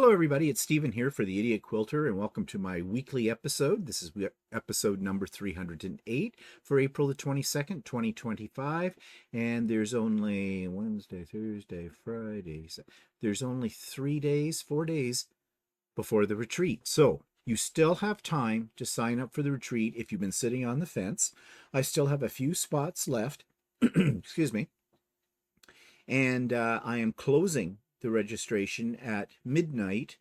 Hello everybody, it's Stephen here for the Idiot Quilter and welcome to my weekly episode. This is episode number 308 for April the 22nd, 2025. And there's only Wednesday, Thursday, Friday. There's only 4 days before the retreat. So you still have time to sign up for the retreat if you've been sitting on the fence. I still have a few spots left. Excuse me. And I am closing the registration at midnight,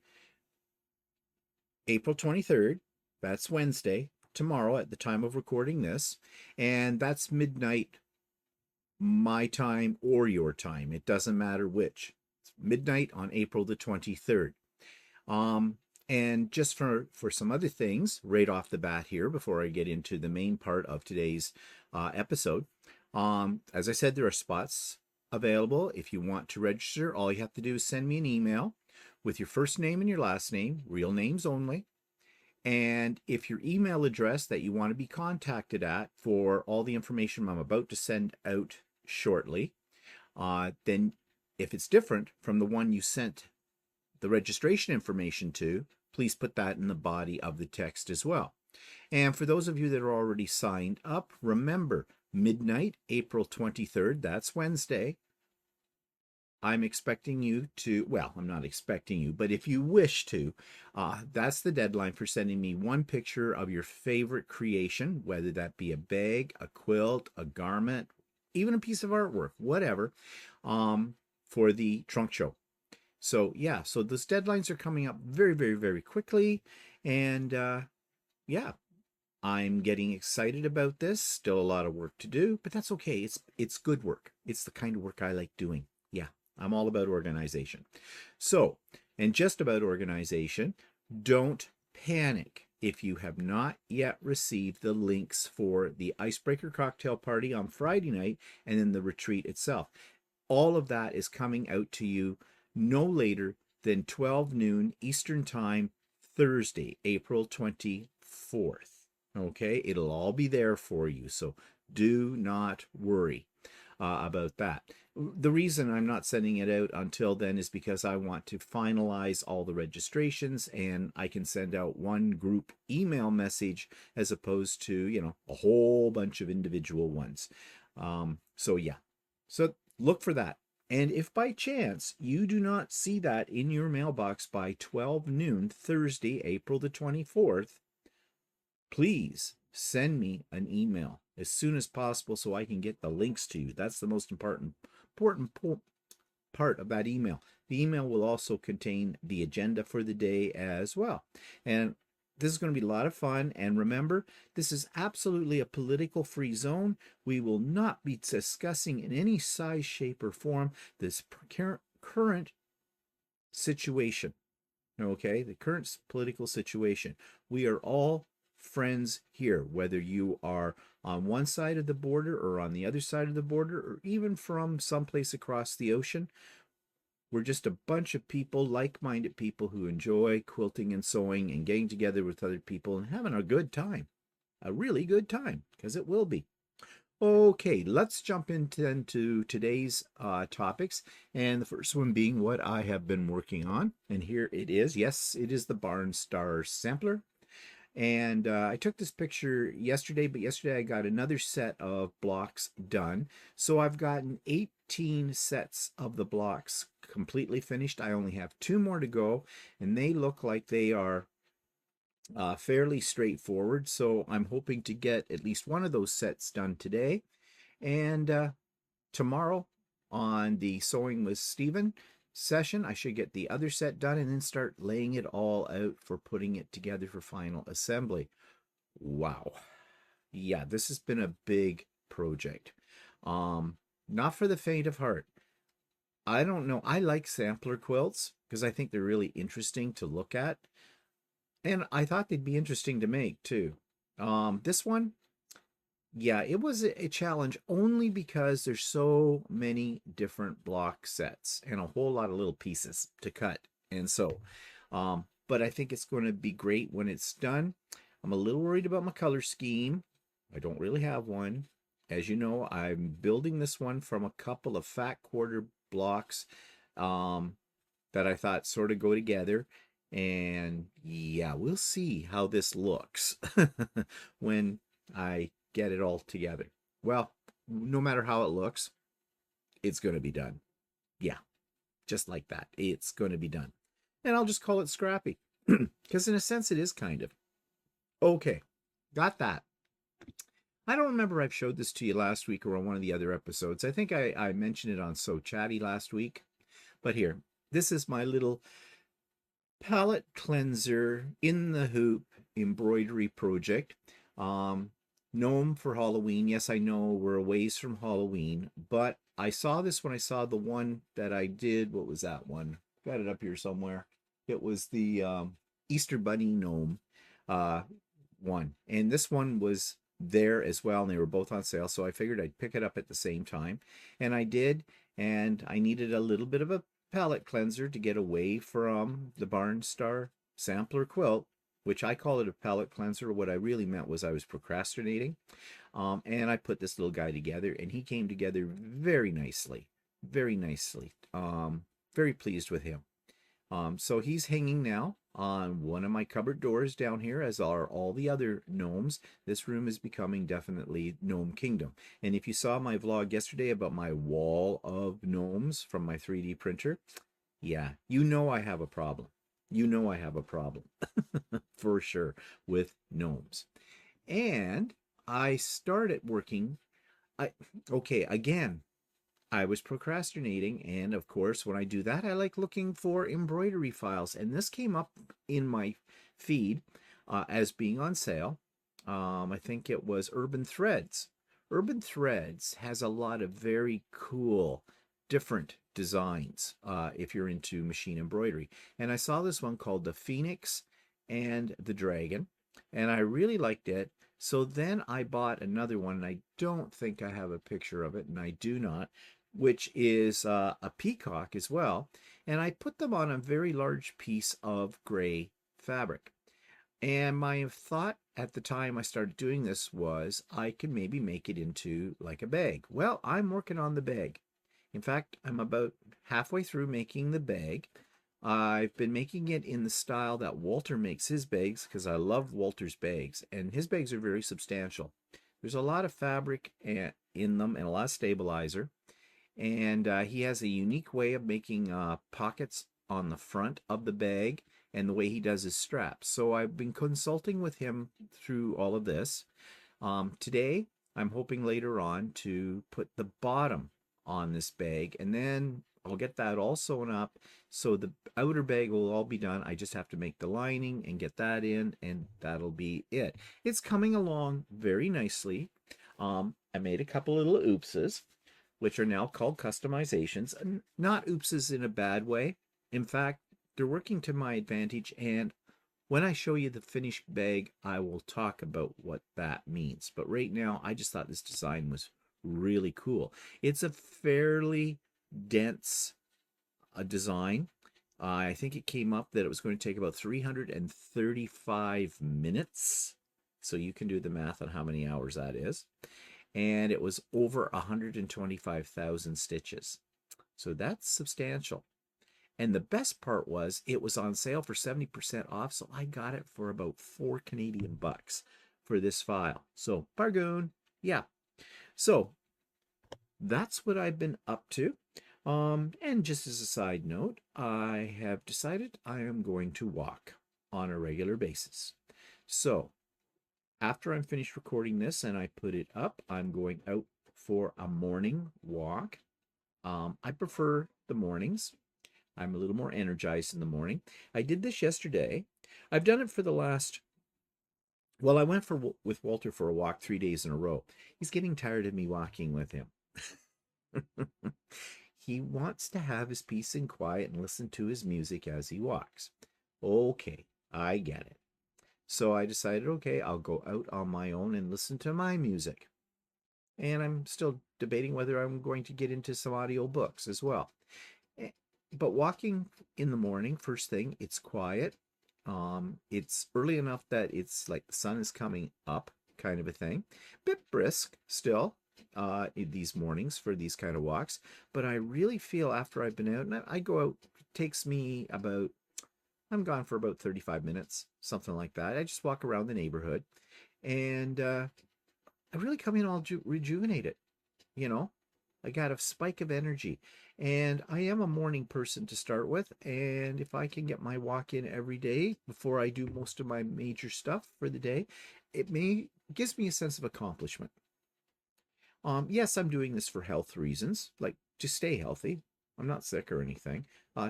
April 23rd. That's Wednesday, tomorrow at the time of recording this. And that's midnight my time or your time. It doesn't matter which. It's midnight on April the 23rd. And just for some other things right off the bat here before I get into the main part of today's episode. As I said, there are spots available. If you want to register, all you have to do is send me an email with your first name and your last name, real names only. And if your email address that you want to be contacted at for all the information I'm about to send out shortly, then if it's different from the one you sent the registration information to, please put that in the body of the text as well. And for those of you that are already signed up, remember, midnight, April 23rd, that's Wednesday. I'm expecting you to, well, I'm not expecting you, but if you wish to, that's the deadline for sending me one picture of your favorite creation, whether that be a bag, a quilt, a garment, even a piece of artwork, whatever, for the trunk show. So yeah, so those deadlines are coming up very, very, very quickly. And yeah, I'm getting excited about this. Still a lot of work to do, but that's okay. It's good work. It's the kind of work I like doing. Yeah, I'm all about organization. So, and just about organization, don't panic if you have not yet received the links for the Icebreaker Cocktail Party on Friday night and then the retreat itself. All of that is coming out to you no later than 12 noon Eastern Time, Thursday, April 24th. Okay, it'll all be there for you, so do not worry about that. The reason I'm not sending it out until then is because I want to finalize all the registrations and I can send out one group email message as opposed to, you know, a whole bunch of individual ones. So yeah, so look for that. And if by chance you do not see that in your mailbox by 12 noon, Thursday, April the 24th, please send me an email as soon as possible so I can get the links to you. That's the most important part of that email. The email will also contain the agenda for the day as well. And this is going to be a lot of fun. And remember, this is absolutely a political free zone. We will not be discussing in any size, shape, or form this current situation. Okay, the current political situation. We are all friends here, whether you are on one side of the border or on the other side of the border, or even from someplace across the ocean. We're just a bunch of people, like-minded people who enjoy quilting and sewing and getting together with other people and having a good time. A really good time, because it will be. Okay, let's jump into today's topics. And the first one being what I have been working on. And here it is. Yes, it is the Barn Star Sampler. And I took this picture yesterday, but yesterday I got another set of blocks done. So I've gotten 18 sets of the blocks completely finished. I only have 2 more to go, and they look like they are fairly straightforward. So I'm hoping to get at least one of those sets done today. And tomorrow on the Sewing with Stephen session, I should get the other set done and then start laying it all out for putting it together for final assembly. Wow. Yeah, this has been a big project. Not for the faint of heart. I don't know. I like sampler quilts because I think they're really interesting to look at. And I thought they'd be interesting to make too. This one, yeah, it was a challenge only because there's so many different block sets and a whole lot of little pieces to cut. And so, but I think it's going to be great when it's done. I'm a little worried about my color scheme. I don't really have one. As you know, I'm building this one from a couple of fat quarter blocks that I thought sort of go together. And yeah, we'll see how this looks when I get it all together. Well, no matter how it looks, it's going to be done. Yeah, just like that. It's going to be done. And I'll just call it scrappy because in a sense it is kind of. Okay, got that. I don't remember I've showed this to you last week or on one of the other episodes. I think I mentioned it on So Chatty last week. But here, this is my little palette cleanser in the hoop embroidery project. Gnome for Halloween. Yes, I know we're a ways from Halloween, but I saw this when I saw the one that I did. What was that one? Got it up here somewhere. It was the Easter Bunny gnome one. And this one was there as well, and they were both on sale, so I figured I'd pick it up at the same time. And I did, and I needed a little bit of a palette cleanser to get away from the Barnstar sampler quilt, which I call it a palette cleanser. What I really meant was I was procrastinating. And I put this little guy together, and he came together very nicely, very nicely. Very pleased with him. So he's hanging now on one of my cupboard doors down here, as are all the other gnomes. This room is becoming definitely Gnome Kingdom. And if you saw my vlog yesterday about my wall of gnomes from my 3D printer, yeah, you know I have a problem. You know I have a problem for sure with gnomes. And I started working. Okay, again, I was procrastinating, and of course, when I do that, I like looking for embroidery files. And this came up in my feed as being on sale. I think it was Urban Threads. Urban Threads has a lot of very cool, different designs if you're into machine embroidery. And I saw this one called the Phoenix and the Dragon, and I really liked it. So then I bought another one, and I don't think I have a picture of it, and I do not, which is a peacock as well. And I put them on a very large piece of gray fabric. And my thought at the time I started doing this was I could maybe make it into like a bag. Well, I'm working on the bag. In fact, I'm about halfway through making the bag. I've been making it in the style that Walter makes his bags, because I love Walter's bags, and his bags are very substantial. There's a lot of fabric in them and a lot of stabilizer, and he has a unique way of making pockets on the front of the bag and the way he does his straps. So I've been consulting with him through all of this. Today, I'm hoping later on to put the bottom on this bag, and then I'll get that all sewn up, so the outer bag will all be done. I just have to make the lining and get that in, and that'll be it. It's coming along very nicely. I made a couple little oopses, which are now called customizations. Not oopses in a bad way. In fact, they're working to my advantage, and when I show you the finished bag, I will talk about what that means. But right now, I just thought this design was really cool. It's a fairly dense design. I think it came up that it was going to take about 335 minutes. So you can do the math on how many hours that is. And it was over 125,000 stitches. So that's substantial. And the best part was it was on sale for 70% off. So I got it for about 4 Canadian bucks for this file. So bargain. Yeah. So that's what I've been up to. And just as a side note, I have decided I am going to walk on a regular basis. So after I'm finished recording this and I put it up, I'm going out for a morning walk. I prefer the mornings. I'm a little more energized in the morning. I did this yesterday. I've done it for the last, well, I went with Walter for a walk 3 days in a row. He's getting tired of me walking with him. He wants to have his peace and quiet and listen to his music as he walks. Okay, I get it. So I decided, okay, I'll go out on my own and listen to my music. And I'm still debating whether I'm going to get into some audio books as well. But walking in the morning, first thing, it's quiet. It's early enough that it's like the sun is coming up, kind of a thing. Bit brisk still. in these mornings for these kind of walks, but I really feel after I've been out, and I go out, it takes me about, I'm gone for about 35 minutes, something like that. I just walk around the neighborhood, and I really come in all rejuvenated, you know. I got a spike of energy, and I am a morning person to start with, and if I can get my walk in every day before I do most of my major stuff for the day, gives me a sense of accomplishment. Yes, I'm doing this for health reasons, like to stay healthy. I'm not sick or anything.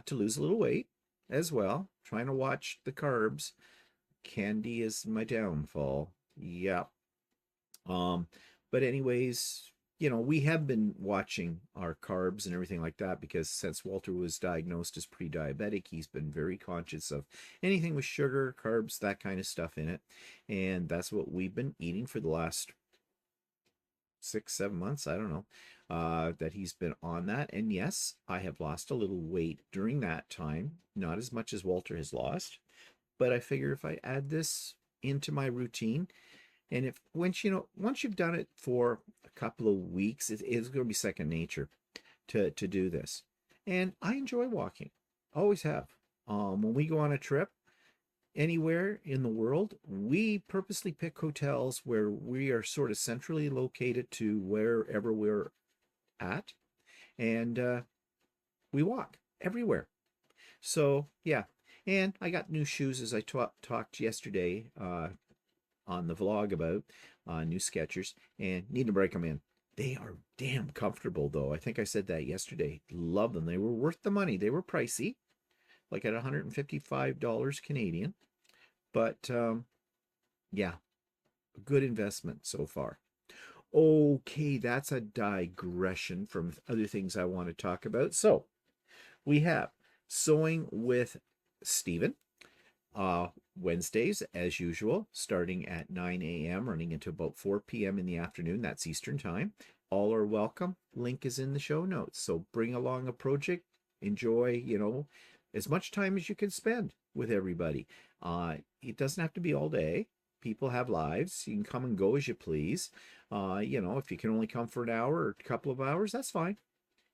To lose a little weight as well. Trying to watch the carbs. Candy is my downfall. Yep. Um, but anyways, we have been watching our carbs and everything like that because since Walter was diagnosed as pre-diabetic, he's been very conscious of anything with sugar, carbs, that kind of stuff in it. And that's what we've been eating for the last 6, 7 months, I don't know, that he's been on that. And yes, I have lost a little weight during that time, not as much as Walter has lost, but I figure if I add this into my routine, and if once you've done it for a couple of weeks, it's going to be second nature to do this. And I enjoy walking, always have. When we go on a trip anywhere in the world, we purposely pick hotels where we are sort of centrally located to wherever we're at, and we walk everywhere. So yeah, and I got new shoes as I talked yesterday on the vlog about new Skechers, and need to break them in. They are damn comfortable though. I think I said that yesterday. Love them. They were worth the money. They were pricey, like at $155 Canadian. But yeah, a good investment so far. Okay, that's a digression from other things I want to talk about. So we have Sewing with Stephen. Wednesdays, as usual, starting at 9 a.m., running into about 4 p.m. in the afternoon. That's Eastern Time. All are welcome. Link is in the show notes. So bring along a project. Enjoy, as much time as you can spend with everybody. It doesn't have to be all day. People have lives. You can come and go as you please. If you can only come for an hour or a couple of hours, that's fine.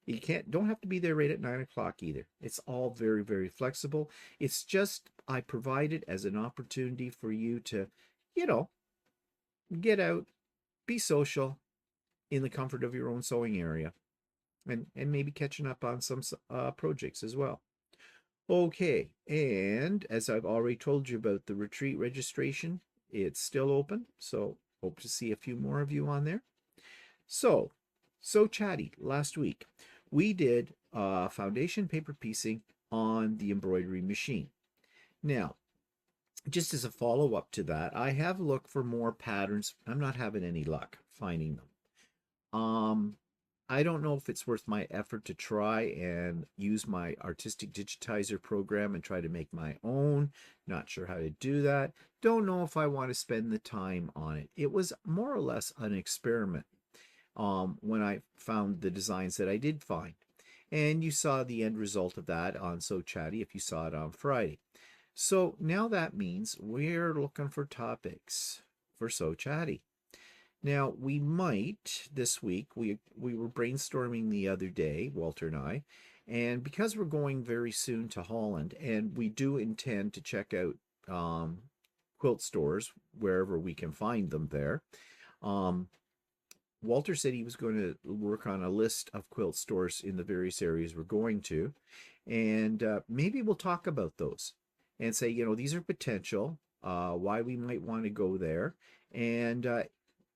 You don't have to be there right at 9 o'clock either. It's all very, very flexible. It's just I provide it as an opportunity for you to, get out, be social in the comfort of your own sewing area, and maybe catching up on some projects as well. Okay, and as I've already told you about the retreat registration, it's still open, so hope to see a few more of you on there. So Chatty, last week, we did foundation paper piecing on the embroidery machine. Now, just as a follow-up to that, I have looked for more patterns. I'm not having any luck finding them. I don't know if it's worth my effort to try and use my artistic digitizer program and try to make my own. Not sure how to do that. Don't know if I want to spend the time on it. It was more or less an experiment when I found the designs that I did find. And you saw the end result of that on So Chatty if you saw it on Friday. So now that means we're looking for topics for So Chatty. Now, we might this week, we were brainstorming the other day, Walter and I, and because we're going very soon to Holland, and we do intend to check out quilt stores wherever we can find them there, Walter said he was going to work on a list of quilt stores in the various areas we're going to, and maybe we'll talk about those and say, these are potential, why we might want to go there, and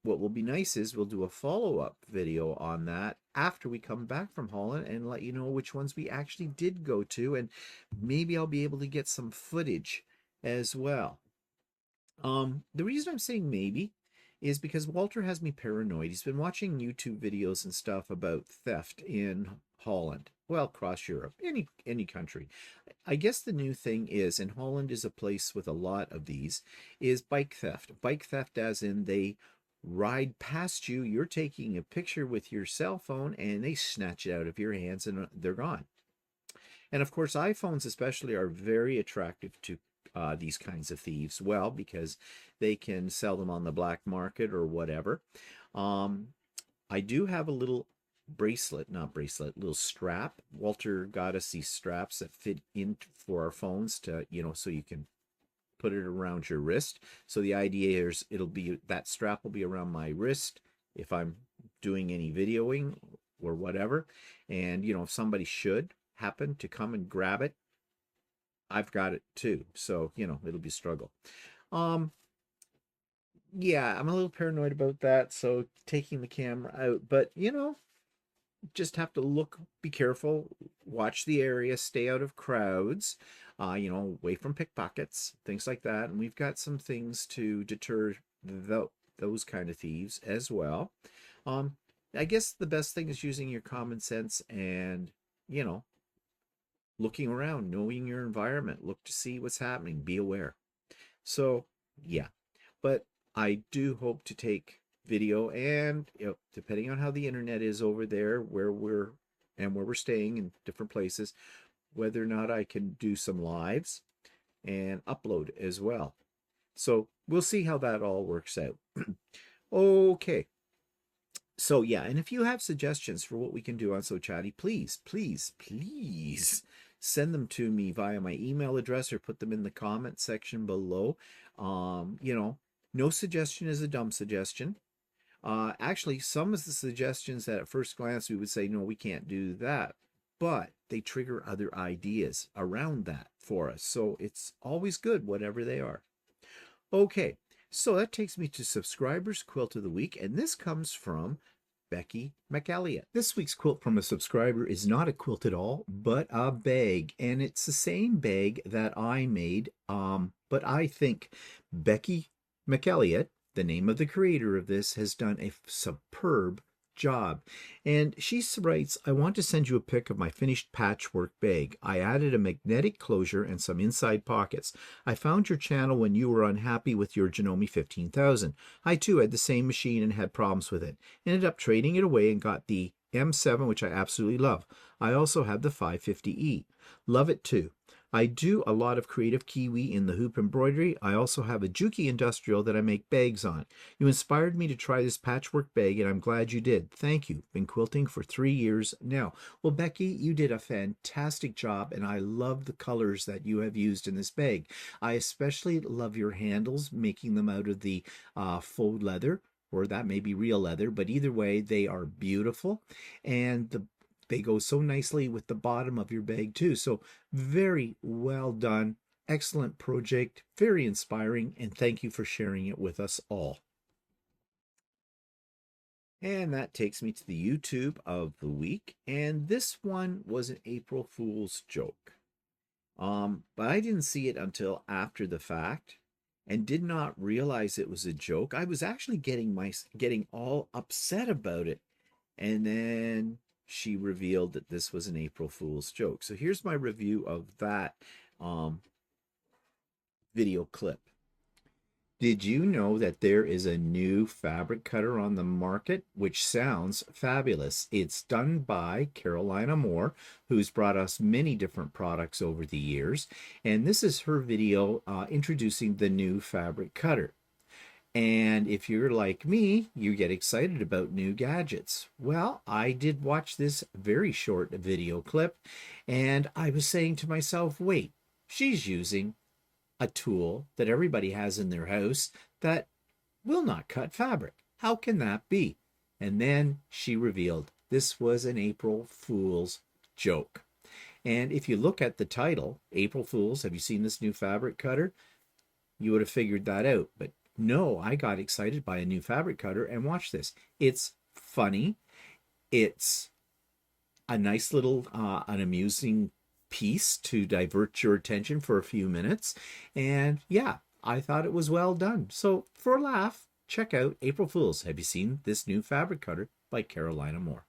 what will be nice is we'll do a follow-up video on that after we come back from Holland and let you know which ones we actually did go to, and maybe I'll be able to get some footage as well. The reason I'm saying maybe is because Walter has me paranoid. He's been watching YouTube videos and stuff about theft in Holland, well, across Europe, any country. I guess the new thing is, and Holland is a place with a lot of these, is bike theft. Bike theft as in they ride past you, you're taking a picture with your cell phone, and they snatch it out of your hands and they're gone. And of course, iPhones especially are very attractive to these kinds of thieves, well, because they can sell them on the black market or whatever. I I do have a little bracelet, not bracelet, little strap. Walter got us these straps that fit in for our phones to, so you can put it around your wrist. So the idea is that strap will be around my wrist if I'm doing any videoing or whatever. And, if somebody should happen to come and grab it, I've got it too. So, it'll be a struggle. Yeah, I'm a little paranoid about that. So taking the camera out, but just have to be careful, watch the area, stay out of crowds, away from pickpockets, things like that. And we've got some things to deter those kind of thieves as well. I guess the best thing is using your common sense and, looking around, knowing your environment, look to see what's happening, be aware. So, yeah, but I do hope to take video, and depending on how the internet is over there where we're staying in different places, whether or not I can do some lives and upload as well. So we'll see how that all works out. Okay. So yeah, and if you have suggestions for what we can do on So Chatty, please, please, please send them to me via my email address or put them in the comment section below. No suggestion is a dumb suggestion. Actually, some of the suggestions that at first glance we would say, no, we can't do that, but they trigger other ideas around that for us. So it's always good, whatever they are. Okay, so that takes me to Subscribers Quilt of the Week, and this comes from Becky McElliott. This week's quilt from a subscriber is not a quilt at all, but a bag, and it's the same bag that I made, but I think Becky McElliott, the name of the creator of this, has done a superb job. And she writes, I want to send you a pic of my finished patchwork bag. I added a magnetic closure and some inside pockets. I found your channel when you were unhappy with your Janome 15,000. I too had the same machine and had problems with it. Ended up trading it away and got the M7, which I absolutely love. I also have the 550E. Love it too. I do a lot of creative kiwi in the hoop embroidery. I also have a Juki industrial that I make bags on. You inspired me to try this patchwork bag, and I'm glad you did. Thank you. Been quilting for 3 years now. Well, Becky, you did a fantastic job, and I love the colors that you have used in this bag. I especially love your handles, making them out of the faux leather, or that may be real leather, but either way, they are beautiful. And they go so nicely with the bottom of your bag too. So very well done. Excellent project. Very inspiring. And thank you for sharing it with us all. And that takes me to the YouTube of the week. And this one was an April Fool's joke. But I didn't see it until after the fact and did not realize it was a joke. I was actually getting all upset about it. And then she revealed that this was an April Fool's joke. So here's my review of that video clip. Did you know that there is a new fabric cutter on the market, which sounds fabulous? It's done by Carolina Moore, who's brought us many different products over the years. And this is her video introducing the new fabric cutter. And if you're like me, you get excited about new gadgets. Well, I did watch this very short video clip, and I was saying to myself, wait, she's using a tool that everybody has in their house that will not cut fabric. How can that be? And then she revealed this was an April Fool's joke. And if you look at the title, April Fools, have you seen this new fabric cutter? You would have figured that out, but no, I got excited by a new fabric cutter, and watch this. It's funny. It's a nice little, an amusing piece to divert your attention for a few minutes. And yeah, I thought it was well done. So for a laugh, check out April Fools. Have you seen this new fabric cutter by Carolina Moore?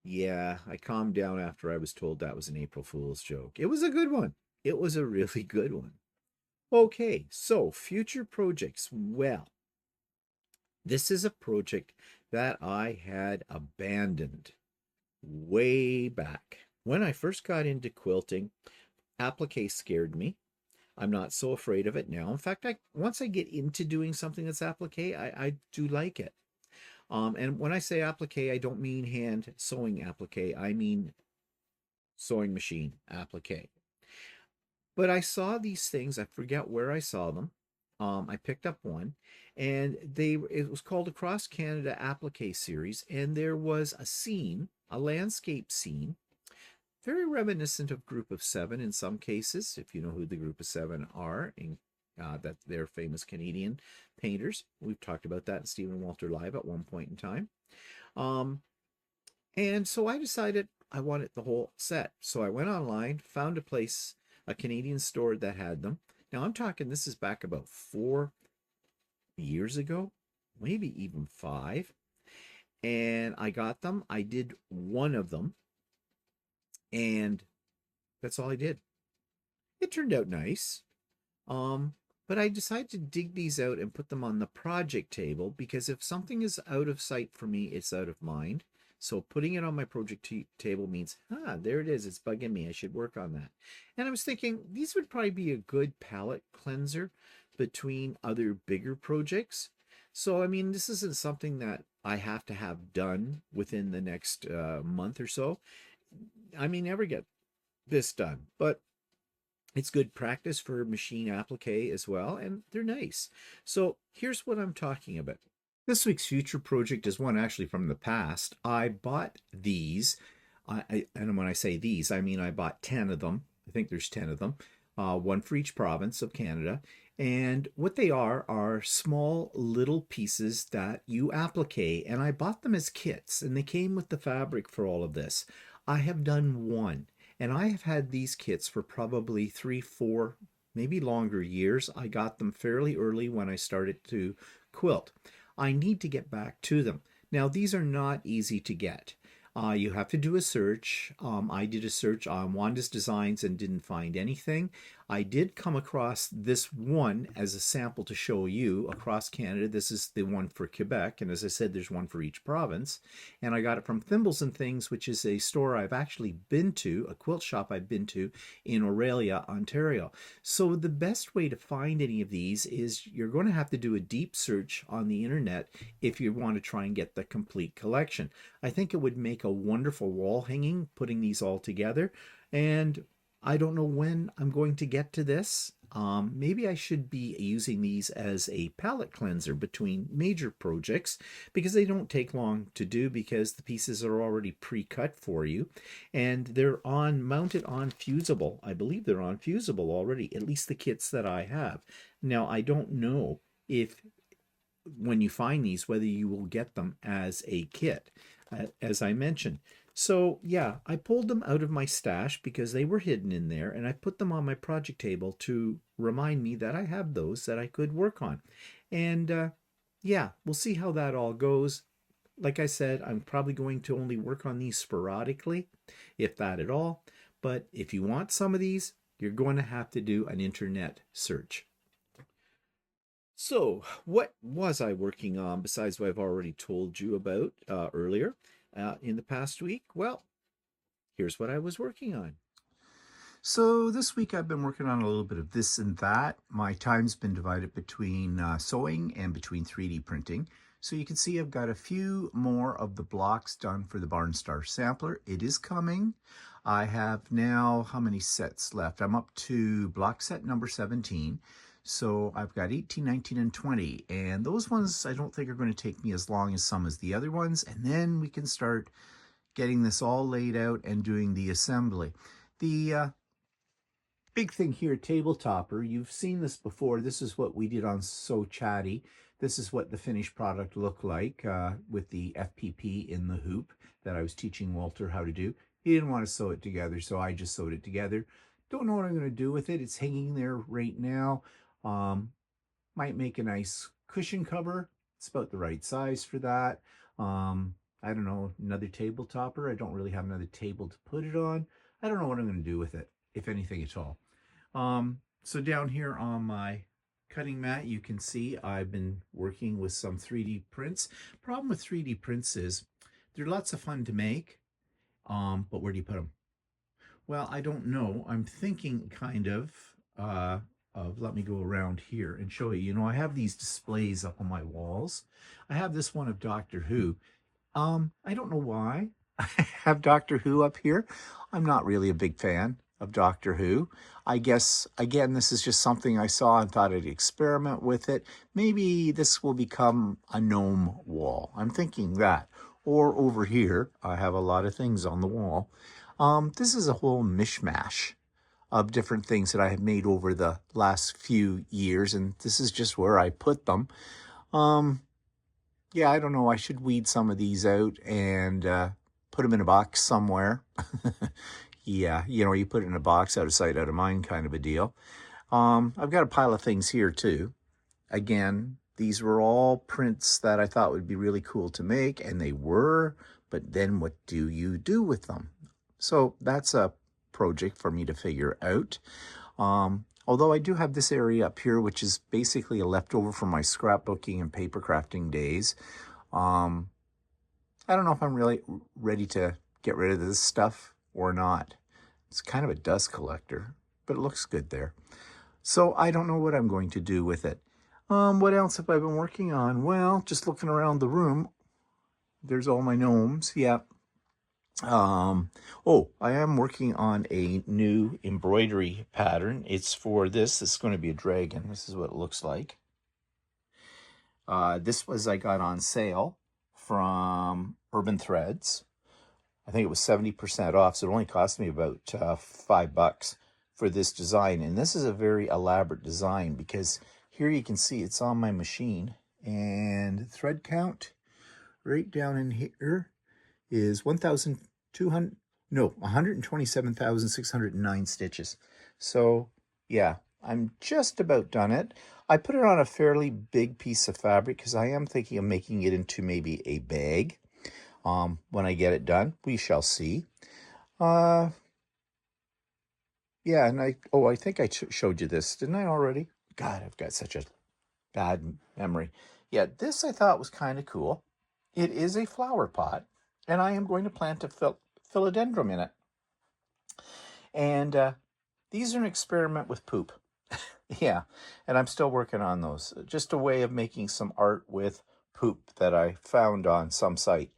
Yeah, I calmed down after I was told that was an April Fool's joke. It was a good one. It was a really good one. Okay, so future projects. Well, this is a project that I had abandoned way back. When I first got into quilting, applique scared me. I'm not so afraid of it now. In fact, once I get into doing something that's applique, I do like it. And when I say applique, I don't mean hand sewing applique. I mean sewing machine applique. But I saw these things. I forget where I saw them. I picked up one, and it was called Across Canada Applique Series, and there was a scene, a landscape scene, very reminiscent of Group of Seven in some cases, if you know who the Group of Seven are, that they're famous Canadian painters. We've talked about that in Stephen Walter Live at one point in time. Um, and so I decided I wanted the whole set. So I went online, found a place, a Canadian store that had them. Now I'm talking, this is back about 4 years ago, maybe even 5. And I got them. I did one of them, and that's all I did. It turned out nice. Um, but I decided to dig these out and put them on the project table because if something is out of sight for me, it's out of mind. So putting it on my project table means, there it is. It's bugging me. I should work on that. And I was thinking these would probably be a good palette cleanser between other bigger projects. So, I mean, this isn't something that I have to have done within the next month or so. I may never get this done, but it's good practice for machine applique as well, and they're nice. So here's what I'm talking about. This week's future project is one actually from the past. I bought these, and when I say these, I mean I bought 10 of them. I think there's 10 of them, one for each province of Canada. And what they are small little pieces that you applique, and I bought them as kits, and they came with the fabric for all of this. I have done one. And I have had these kits for probably 3, 4, maybe longer years. I got them fairly early when I started to quilt. I need to get back to them. Now, these are not easy to get. You have to do a search. I did a search on Wanda's Designs and didn't find anything. I did come across this one as a sample to show you across Canada. This is the one for Quebec, and as I said, there's one for each province. And I got it from Thimbles and Things, which is a store I've actually been to, a quilt shop I've been to in Aurelia, Ontario. So the best way to find any of these is you're going to have to do a deep search on the internet if you want to try and get the complete collection. I think it would make a wonderful wall hanging, putting these all together. And I don't know when I'm going to get to this. Maybe I should be using these as a palette cleanser between major projects because they don't take long to do because the pieces are already pre-cut for you and they're mounted on fusible. I believe they're on fusible already, at least the kits that I have. Now, I don't know if when you find these, whether you will get them as a kit, as I mentioned. So yeah, I pulled them out of my stash because they were hidden in there and I put them on my project table to remind me that I have those that I could work on. And yeah, we'll see how that all goes. Like I said, I'm probably going to only work on these sporadically, if that at all. But if you want some of these, you're going to have to do an internet search. So, what was I working on besides what I've already told you about earlier in the past week? Well, here's what I was working on. So this week I've been working on a little bit of this and that. My time's been divided between sewing and between 3D printing. So you can see I've got a few more of the blocks done for the Barnstar sampler. It is coming. I have now, how many sets left? I'm up to block set number 17. So I've got 18, 19, and 20. And those ones I don't think are going to take me as long as some as the other ones. And then we can start getting this all laid out and doing the assembly. The big thing here, table topper, you've seen this before. This is what we did on So Chatty. This is what the finished product looked like with the FPP in the hoop that I was teaching Walter how to do. He didn't want to sew it together, so I just sewed it together. Don't know what I'm going to do with it. It's hanging there right now. Might make a nice cushion cover. It's about the right size for that. I don't know, another table topper. I don't really have another table to put it on. I don't know what I'm going to do with it, if anything at all. So down here on my cutting mat, you can see I've been working with some 3D prints. Problem with 3D prints is they're lots of fun to make, but where do you put them? Well, I don't know. I'm thinking kind of of, let me go around here and show you. You know, I have these displays up on my walls. I have this one of Doctor Who. I don't know why I have Doctor Who up here. I'm not really a big fan of Doctor Who. I guess, again, this is just something I saw and thought I'd experiment with it. Maybe this will become a gnome wall. I'm thinking that. Or over here, I have a lot of things on the wall. This is a whole mishmash of different things that I have made over the last few years, and this is just where I put them. Yeah, I don't know. I should weed some of these out and put them in a box somewhere. Yeah, you know, you put it in a box, out of sight, out of mind kind of a deal. I've got a pile of things here too. Again, these were all prints that I thought would be really cool to make, and they were, but then what do you do with them? So that's a project for me to figure out. Although I do have this area up here, which is basically a leftover from my scrapbooking and paper crafting days. I don't know if I'm really ready to get rid of this stuff or not. It's kind of a dust collector, but it looks good there. So I don't know what I'm going to do with it. What else have I been working on? Well, just looking around the room, there's all my gnomes. Yeah. Oh, I am working on a new embroidery pattern. It's for this. It's going to be a dragon. This is what it looks like. This was I got on sale from Urban Threads. I think it was 70% off, so it only cost me about $5 for this design. And this is a very elaborate design because here you can see it's on my machine. And thread count right down in here is 127,609 stitches. So yeah, I'm just about done it. I put it on a fairly big piece of fabric because I am thinking of making it into maybe a bag. When I get it done, we shall see. Yeah, and I think I showed you this, didn't I already? God, I've got such a bad memory. Yeah, this I thought was kind of cool. It is a flower pot, and I am going to plant a philodendron in it. And these are an experiment with poop. Yeah, and I'm still working on those. Just a way of making some art with poop that I found on some site.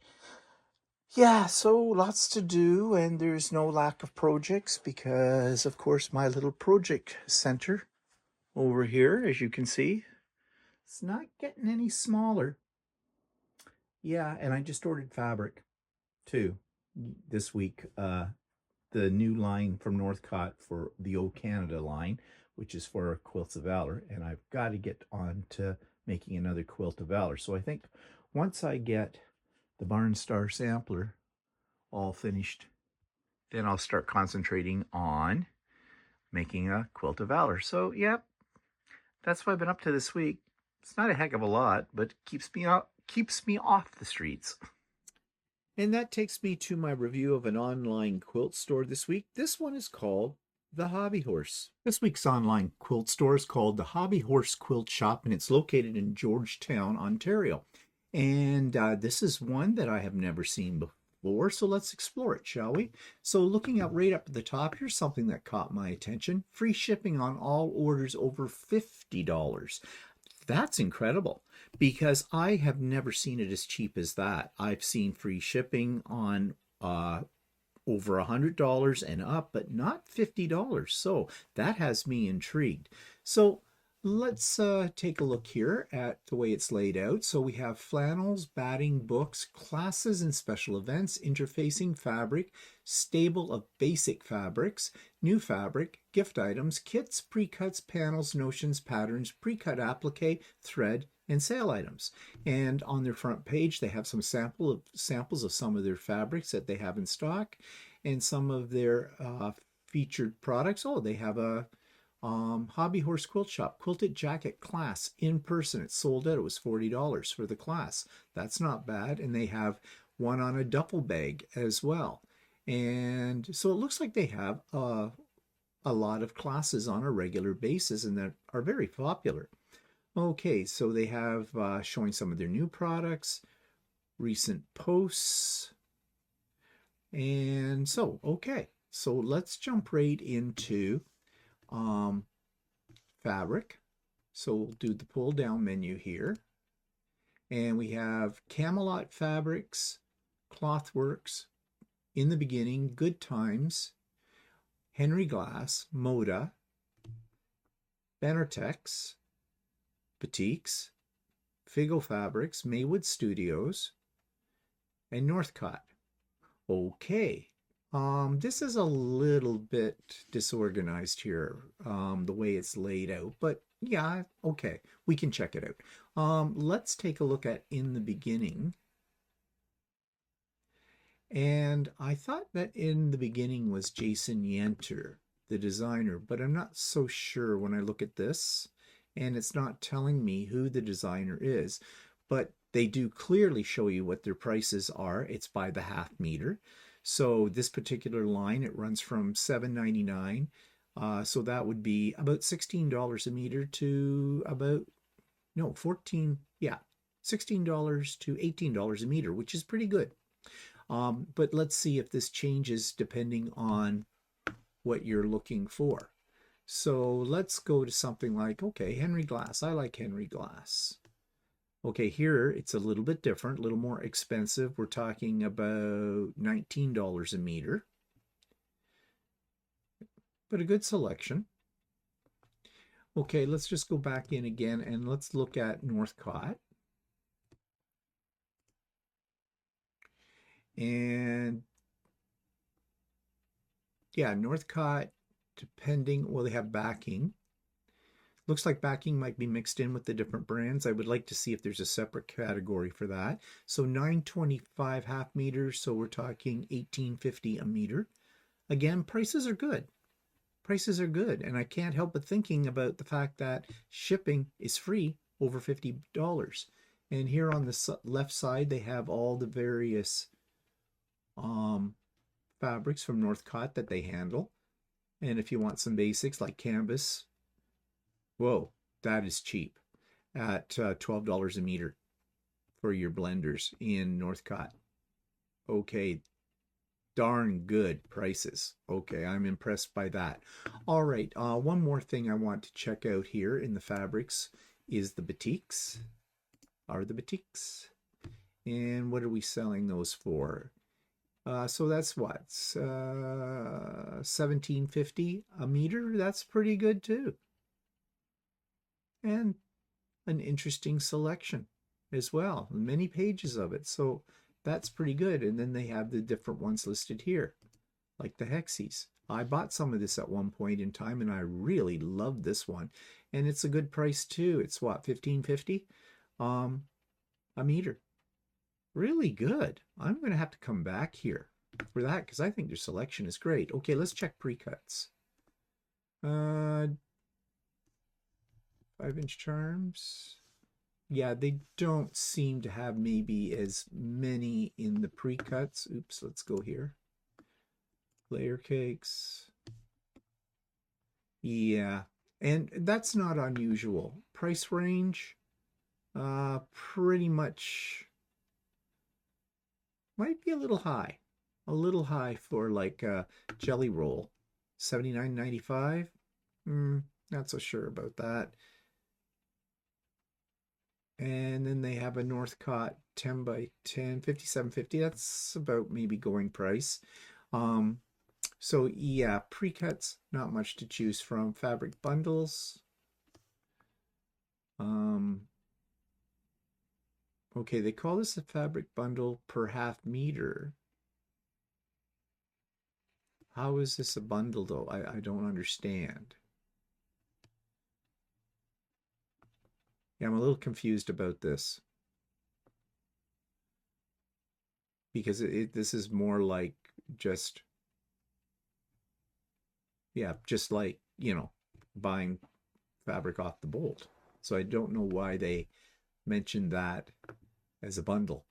Yeah, so lots to do, and there's no lack of projects because, of course, my little project center over here, as you can see, it's not getting any smaller. Yeah, and I just ordered fabric too this week. The new line from Northcott for the O Canada line, which is for Quilts of Valor, and I've got to get on to making another Quilt of Valor. So I think once I get the Barn Star sampler all finished, then I'll start concentrating on making a Quilt of Valor. So, yep, that's what I've been up to this week. It's not a heck of a lot, but keeps me off the streets. And that takes me to my review of an online quilt store this week. This one is called The Hobby Horse. This week's online quilt store is called The Hobby Horse Quilt Shop, and it's located in Georgetown, Ontario. And this is one that I have never seen before, so let's explore it, shall we? So looking up right up at the top, here's something that caught my attention. Free shipping on all orders over $50. That's incredible because I have never seen it as cheap as that. I've seen free shipping on over $100 and up, but not $50. So that has me intrigued. So let's take a look here at the way it's laid out. So we have flannels, batting, books, classes and special events, interfacing fabric, stable of basic fabrics, new fabric, gift items, kits, pre-cuts, panels, notions, patterns, pre-cut applique, thread, and sale items. And on their front page, they have some samples of some of their fabrics that they have in stock and some of their featured products. Oh, they have a Hobby Horse Quilt Shop quilted jacket class in person. It's sold out. It was $40 for the class. That's not bad. And they have one on a duffel bag as well. And so it looks like they have a lot of classes on a regular basis and that are very popular. Okay, so they have showing some of their new products, recent posts. And so, okay, so let's jump right into fabric. So we'll do the pull down menu here. And we have Camelot Fabrics, Clothworks, In the Beginning, Good Times, Henry Glass, Moda, Benartex, Batiks, Figo Fabrics, Maywood Studios, and Northcott. Okay. This is a little bit disorganized here, the way it's laid out, but yeah, okay, we can check it out. Let's take a look at In the Beginning. And I thought that In the Beginning was Jason Yenter, the designer, but I'm not so sure when I look at this, and it's not telling me who the designer is, but they do clearly show you what their prices are. It's by the half meter. So this particular line, it runs from $7.99. So that would be about $16 a meter to about, no, 14, yeah, $16 to $18 a meter, which is pretty good. But let's see if this changes depending on what you're looking for. So let's go to something like, okay, Henry Glass. I like Henry Glass. Okay, here it's a little bit different, a little more expensive. We're talking about $19 a meter, but a good selection. Okay, let's just go back in again and let's look at Northcott. And yeah, Northcott, depending, well, they have backing. Looks like backing might be mixed in with the different brands. I would like to see if there's a separate category for that. So $9.25 half meters, so we're talking $18.50 a meter. Again, prices are good. Prices are good, and I can't help but thinking about the fact that shipping is free over $50. And here on the left side, they have all the various fabrics from Northcott that they handle. And if you want some basics like canvas, whoa, that is cheap at $12 a meter for your blenders in Northcott. Okay, darn good prices. Okay, I'm impressed by that. All right, one more thing I want to check out here in the fabrics is the batiks. The batiks. And what are we selling those for? So that's what, $17.50 a meter. That's pretty good too. And an interesting selection as well. Many pages of it. So that's pretty good. And then they have the different ones listed here, like the Hexies. I bought some of this at one point in time, and I really loved this one. And it's a good price too. It's what, $15.50 a meter. Really good. I'm going to have to come back here for that because I think their selection is great. Okay, let's check pre-cuts. 5-inch charms. Yeah, they don't seem to have maybe as many in the pre-cuts. Oops, let's go here. Layer cakes. Yeah, and that's not unusual. Price range, pretty much might be a little high. A little high for like a jelly roll. $79.95. Not so sure about that. And then they have a Northcott 10 by 10, $57.50. That's about maybe going price. So yeah, pre-cuts, not much to choose from. Fabric bundles. Okay, they call this a fabric bundle per half meter. How is this a bundle though? I don't understand. Yeah, I'm a little confused about this. Because this is more like just, yeah, just like, you know, buying fabric off the bolt. So I don't know why they mentioned that as a bundle.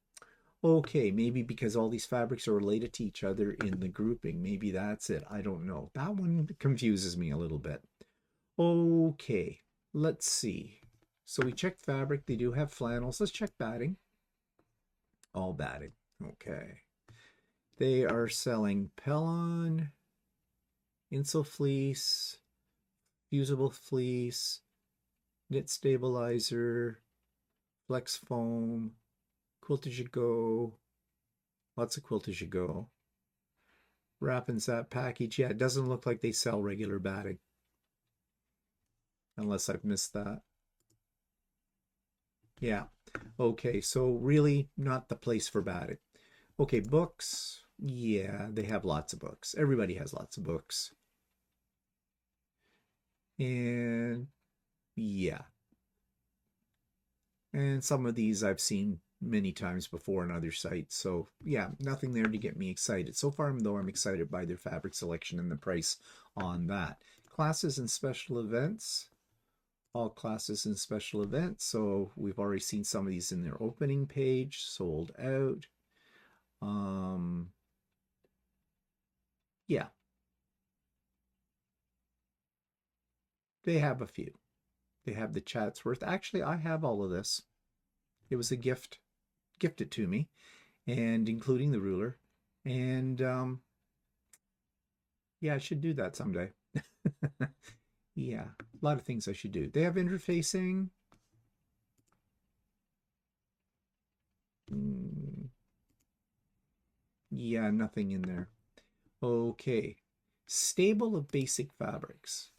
Okay, maybe because all these fabrics are related to each other in the grouping. Maybe that's it. I don't know. That one confuses me a little bit. Okay, let's see. So we checked fabric. They do have flannels. Let's check batting. All batting. Okay. They are selling Pellon, Insul Fleece, fusible fleece, knit stabilizer, flex foam, quilt as you go, lots of quilt as you go. Wrap and zap package. Yeah, it doesn't look like they sell regular batting. Unless I've missed that. Yeah. Okay, so really not the place for batting. Okay, books. Yeah, they have lots of books. Everybody has lots of books. And yeah. And some of these I've seen many times before on other sites. So yeah, nothing there to get me excited. So far, though, I'm excited by their fabric selection and the price on that. Classes and special events. All classes and special events. So we've already seen some of these in their opening page, sold out. Yeah. They have a few. They have the Chatsworth. Actually, I have all of this. It was a gift gifted to me, and including the ruler. And yeah, I should do that someday. Yeah, a lot of things I should do. They have interfacing. Yeah, nothing in there. Okay. Stable of basic fabrics.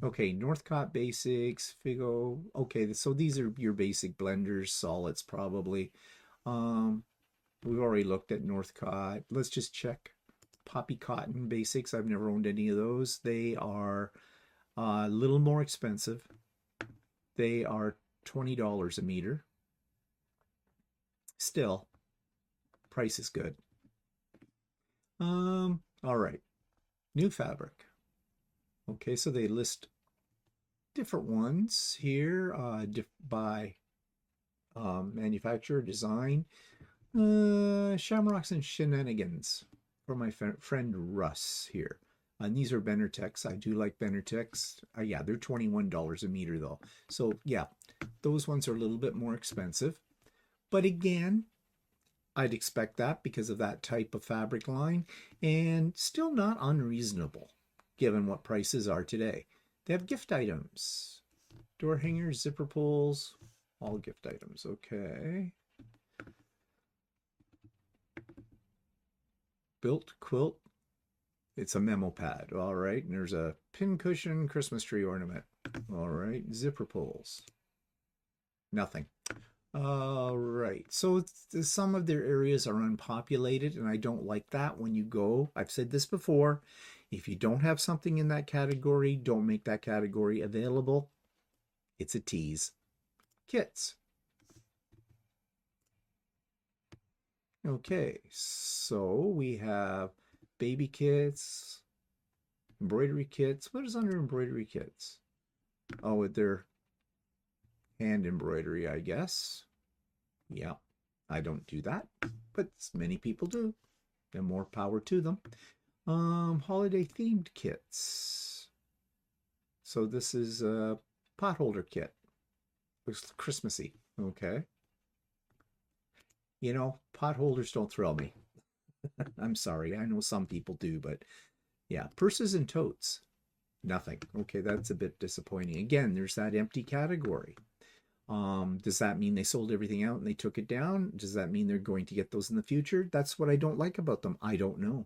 Okay, Northcott Basics, Figo. Okay, so these are your basic blenders, solids probably. We've already looked at Northcott. Let's just check Poppy Cotton Basics. I've never owned any of those. They are a little more expensive. They are $20 a meter. Still, price is good. All right. New fabric. Okay, so they list different ones here by manufacturer, design. Shamrocks and Shenanigans for my friend Russ here. And these are Benertex. I do like Benertex. Yeah, they're $21 a meter though. So yeah, those ones are a little bit more expensive. But again, I'd expect that because of that type of fabric line, and still not unreasonable given what prices are today. They have gift items. Door hangers, zipper pulls, all gift items. Okay. Built quilt. It's a memo pad. All right. And there's a pin cushion Christmas tree ornament. All right. Zipper pulls. Nothing. All right. So some of their areas are unpopulated, and I don't like that when you go. I've said this before. If you don't have something in that category, don't make that category available. It's a tease. Kits. Okay, so we have baby kits, embroidery kits. What is under embroidery kits? Oh, with their hand embroidery, I guess. Yeah, I don't do that, but many people do. And more power to them. Holiday themed kits. So this is a potholder kit. Looks Christmassy. Okay. You know, potholders don't thrill me. I'm sorry. I know some people do, but yeah. Purses and totes. Nothing. Okay, that's a bit disappointing. Again, there's that empty category. Does that mean they sold everything out and they took it down? Does that mean they're going to get those in the future? That's what I don't like about them. I don't know.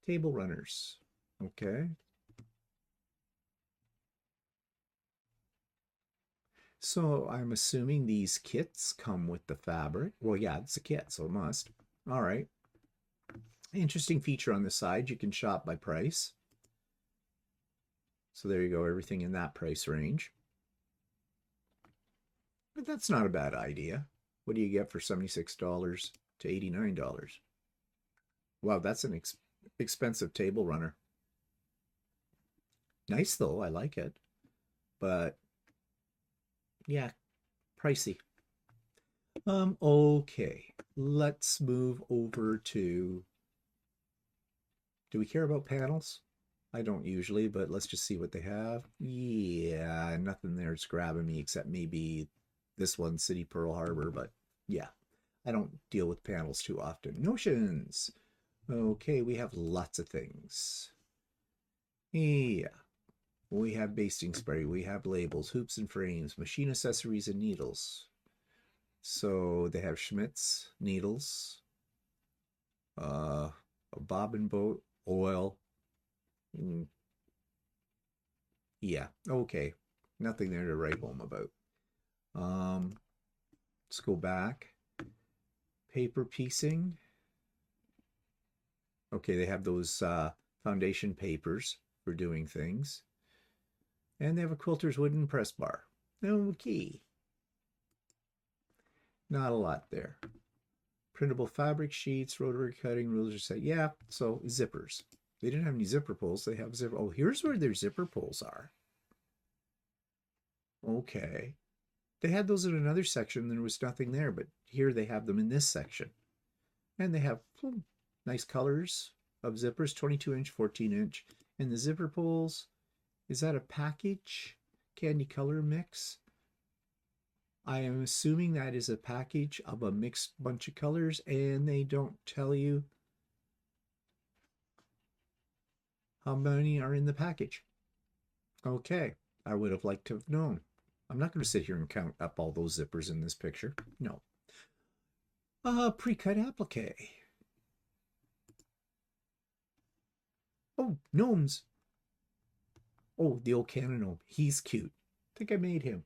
Table runners. Okay. So I'm assuming these kits come with the fabric. Well, yeah, it's a kit, so it must. All right. Interesting feature on the side. You can shop by price. So there you go. Everything in that price range. But that's not a bad idea. What do you get for $76 to $89? Wow, that's an expensive table runner. Nice though, I like it. But yeah, pricey. Okay. Let's move over to, do we care about panels? I don't usually, but let's just see what they have. Yeah, nothing there's grabbing me except maybe this one, City Pearl Harbor, but yeah, I don't deal with panels too often. Notions. Okay, we have lots of things. Yeah. We have basting spray. We have labels, hoops and frames, machine accessories, and needles. So they have Schmidt's needles, a bobbin boat, oil. Yeah, okay. Nothing there to write home about. Let's go back. Paper piecing. Okay, they have those foundation papers for doing things. And they have a quilter's wooden press bar. Okay. Not a lot there. Printable fabric sheets, rotary cutting, rulers set. Yeah, so zippers. They didn't have any zipper pulls. They have zipper. Oh, here's where their zipper pulls are. Okay. They had those in another section. There was nothing there, but here they have them in this section. And they have nice colors of zippers, 22-inch, 14-inch. And the zipper pulls, is that a package? Candy color mix? I am assuming that is a package of a mixed bunch of colors, and they don't tell you how many are in the package. Okay, I would have liked to have known. I'm not going to sit here and count up all those zippers in this picture. No. Pre-cut applique. Oh, gnomes. Oh, the old Canon gnome. He's cute. I think I made him.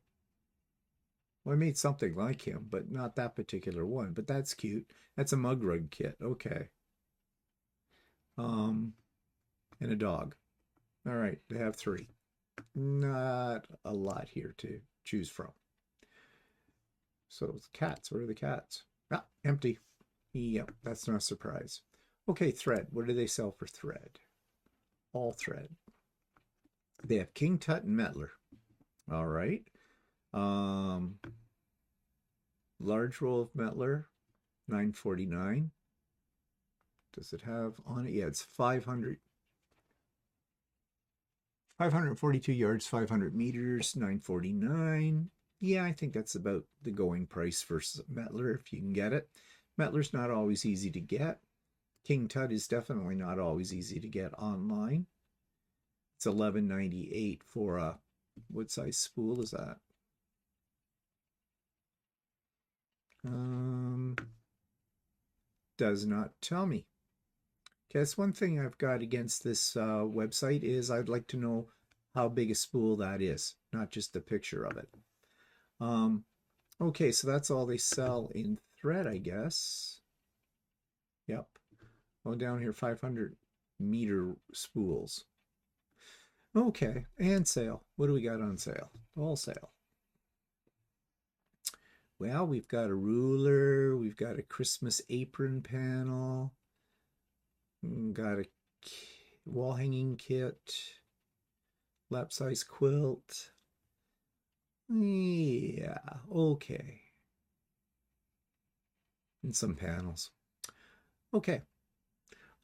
Well, I made something like him, but not that particular one. But that's cute. That's a mug rug kit. Okay. And a dog. All right, they have 3. Not a lot here to choose from. So it's cats. Where are the cats? Ah, empty. Yep, that's not a surprise. Okay, thread. What do they sell for thread? All thread. They have King Tut and Mettler. All right. Large roll of Mettler, $9.49. Does it have on it? Yeah, it's 542 yards, 500 meters, $9.49. Yeah, I think that's about the going price for Mettler if you can get it. Mettler's not always easy to get. King Tut is definitely not always easy to get online. It's $11.98 for a, what size spool is that? Does not tell me. Okay, that's one thing I've got against this website is I'd like to know how big a spool that is, not just the picture of it. Okay, so that's all they sell in thread, I guess. Yep. Well, down here, 500-meter spools. Okay, and sale. What do we got on sale? All sale. Well, we've got a ruler, we've got a Christmas apron panel, got a wall hanging kit, lap size quilt. Yeah, okay. And some panels. Okay.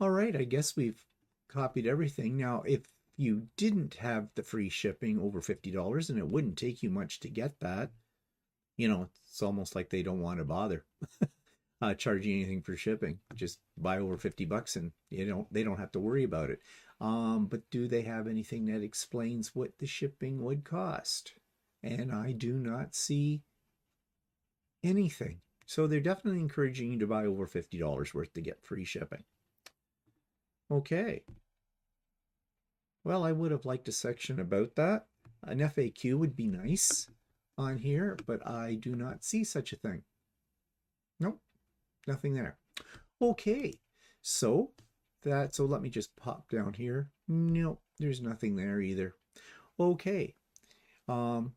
All right, I guess we've copied everything. Now, if you didn't have the free shipping over $50, and it wouldn't take you much to get that, you know, it's almost like they don't want to bother charging anything for shipping. Just buy over $50 and they don't have to worry about it. But do they have anything that explains what the shipping would cost? And I do not see anything. So they're definitely encouraging you to buy over $50 worth to get free shipping. Okay. Well, I would have liked a section about that. An FAQ would be nice on here, but I do not see such a thing. Nope, nothing there. Okay, so let me just pop down here. Nope, there's nothing there either. Okay. Oh,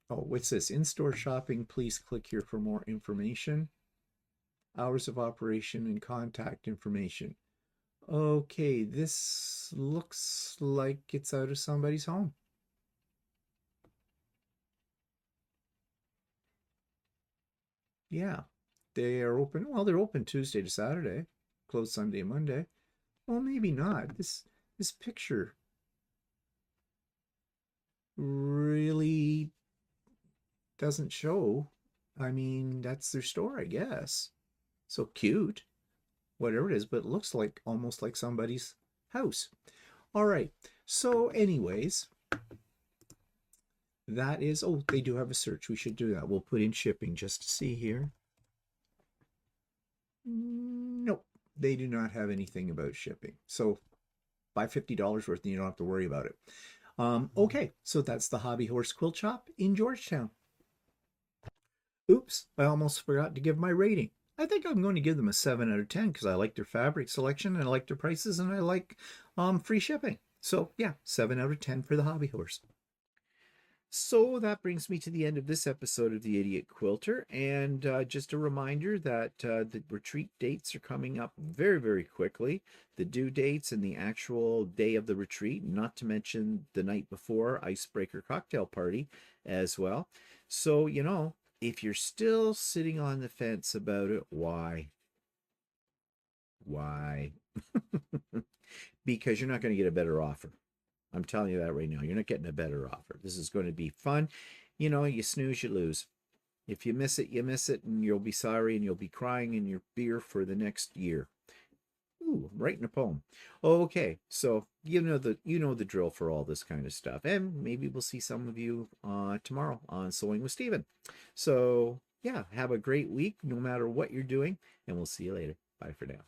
what's this? In-store shopping, please click here for more information. Hours of operation and contact information. Okay, this looks like it's out of somebody's home. Yeah, they are open. Well, they're open Tuesday to Saturday, closed Sunday and Monday. Well, maybe not. This picture really doesn't show. I mean, that's their store, I guess. So cute, whatever it is, but it looks like almost like somebody's house. All right, So anyways, that is, oh, they do have a search. We should do that. We'll put in shipping just to see here. Nope, they do not have anything about shipping. So buy $50 worth and you don't have to worry about it. Okay, so that's the Hobby Horse Quilt Shop in Georgetown. Oops, I almost forgot to give my rating. I think I'm going to give them a 7 out of 10 because I like their fabric selection and I like their prices and I like free shipping. So yeah, 7 out of 10 for the Hobby Horse. So that brings me to the end of this episode of the Idiot Quilter, and just a reminder that the retreat dates are coming up very, very quickly. The due dates and the actual day of the retreat, not to mention the night before icebreaker cocktail party as well. So, you know, if you're still sitting on the fence about it, why? Why? Because you're not going to get a better offer. I'm telling you that right now. You're not getting a better offer. This is going to be fun. You know, you snooze, you lose. If you miss it, you miss it, and you'll be sorry, and you'll be crying in your beer for the next year. Ooh, writing a poem. Okay, so you know the drill for all this kind of stuff, and maybe we'll see some of you tomorrow on Sewing with Steven. So yeah, have a great week, no matter what you're doing, and we'll see you later. Bye for now.